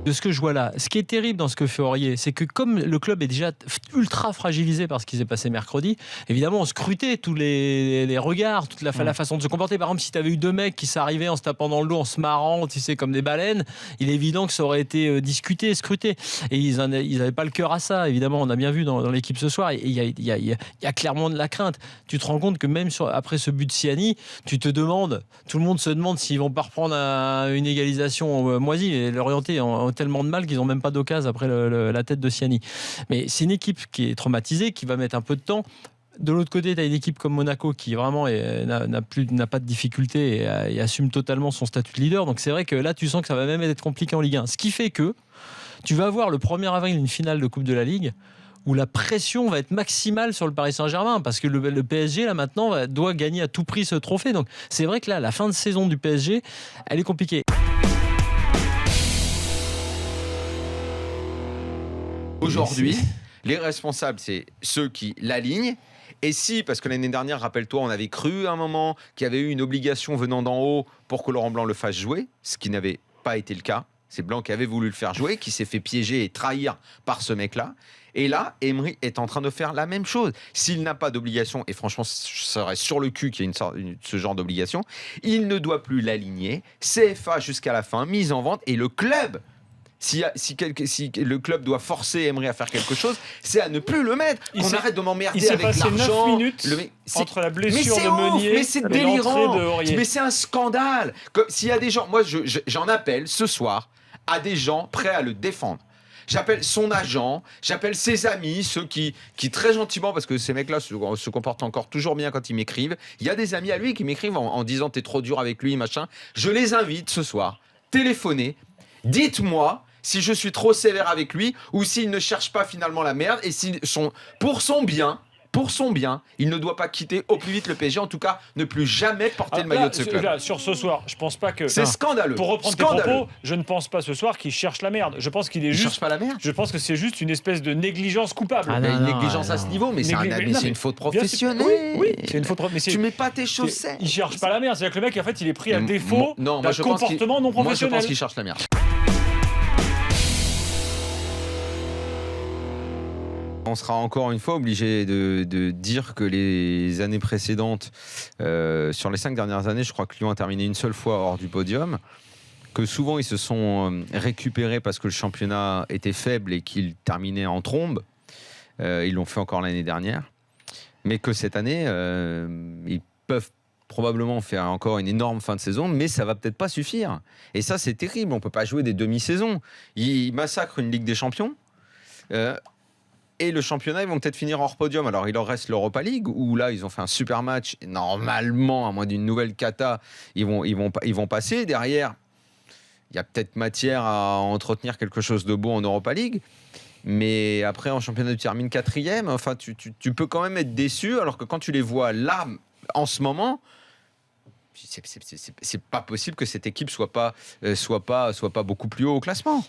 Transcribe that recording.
de ce que je vois là. Ce qui est terrible dans ce que fait Aurier, c'est que comme le club est déjà ultra fragilisé par ce qui s'est passé mercredi, évidemment, on scrutait tous les regards, toute la façon de se comporter. Par exemple, si tu avais eu deux mecs qui s'arrivaient en se tapant dans le dos, en se marrant, tu sais, comme des baleines, il est évident que ça aurait été discuté, scruté. Et ils n'avaient pas le cœur à ça, évidemment. On a bien vu dans l'équipe ce soir. Il y a clairement de la crainte. Tu te rends compte que même après ce but de Siani, tu te demandes, tout le monde se demande s'ils vont pas reprendre une égalisation moisie et l'orienter en tellement de mal qu'ils n'ont même pas d'occasion après la tête de Siani. Mais c'est une équipe qui est traumatisée, qui va mettre un peu de temps. De l'autre côté, tu as une équipe comme Monaco qui vraiment n'a pas de difficulté et assume totalement son statut de leader. Donc c'est vrai que là, tu sens que ça va même être compliqué en Ligue 1. Ce qui fait que tu vas avoir le 1er avril une finale de Coupe de la Ligue où la pression va être maximale sur le Paris Saint-Germain parce que le PSG là maintenant doit gagner à tout prix ce trophée. Donc c'est vrai que là, la fin de saison du PSG, elle est compliquée. Aujourd'hui, les responsables, c'est ceux qui l'alignent. Et si, parce que l'année dernière, rappelle-toi, on avait cru à un moment qu'il y avait eu une obligation venant d'en haut pour que Laurent Blanc le fasse jouer, ce qui n'avait pas été le cas. C'est Blanc qui avait voulu le faire jouer, qui s'est fait piéger et trahir par ce mec-là. Et là, Emery est en train de faire la même chose. S'il n'a pas d'obligation, et franchement, je serais sur le cul qu'il y ait ce genre d'obligation, il ne doit plus l'aligner. CFA jusqu'à la fin, mise en vente, et le club... Si le club doit forcer Emery à faire quelque chose, c'est à ne plus le mettre. On arrête de m'emmerder avec l'argent. Il s'est passé 9 minutes entre la blessure de Meunier mais c'est délirant. de Aurier. Mais c'est un scandale. S'il y a des gens, moi j'en appelle ce soir à des gens prêts à le défendre. J'appelle son agent, j'appelle ses amis, ceux qui très gentiment, parce que ces mecs-là se comportent encore toujours bien quand ils m'écrivent. Il y a des amis à lui qui m'écrivent en disant t'es trop dur avec lui, machin. Je les invite ce soir, téléphonez, dites-moi si je suis trop sévère avec lui ou s'il ne cherche pas finalement la merde et pour son bien, il ne doit pas quitter au plus vite le PSG, en tout cas ne plus jamais porter le maillot de ce club. Là, sur ce soir, je pense pas que... C'est scandaleux. Pour reprendre tes propos, je ne pense pas ce soir qu'il cherche la merde. Je pense qu'il est cherche pas la merde. Je pense que c'est juste une espèce de négligence coupable. Une négligence à ce niveau, mais c'est une faute professionnelle. Oui, c'est une faute professionnelle. Tu mets pas tes chaussettes. Il cherche pas la merde. C'est-à-dire que le mec, en fait, il est pris à défaut d'un comportement non professionnel. Moi, je pense qu'il cherche la merde. On sera encore une fois obligé de dire que les années précédentes, sur les 5 dernières années, je crois que Lyon a terminé une seule fois hors du podium, que souvent ils se sont récupérés parce que le championnat était faible et qu'ils terminaient en trombe. Ils l'ont fait encore l'année dernière. Mais que cette année, ils peuvent probablement faire encore une énorme fin de saison, mais ça va peut-être pas suffire. Et ça, c'est terrible. On peut pas jouer des demi-saisons. Ils massacrent une Ligue des Champions. Et le championnat, ils vont peut-être finir hors podium. Alors, il leur reste l'Europa League, où là, ils ont fait un super match. Et normalement, à moins d'une nouvelle cata, ils vont passer. Derrière, il y a peut-être matière à entretenir quelque chose de beau en Europa League. Mais après, en championnat, tu termines 4e. Enfin, tu peux quand même être déçu, alors que quand tu les vois là, en ce moment... C'est pas possible que cette équipe soit pas beaucoup plus haut au classement.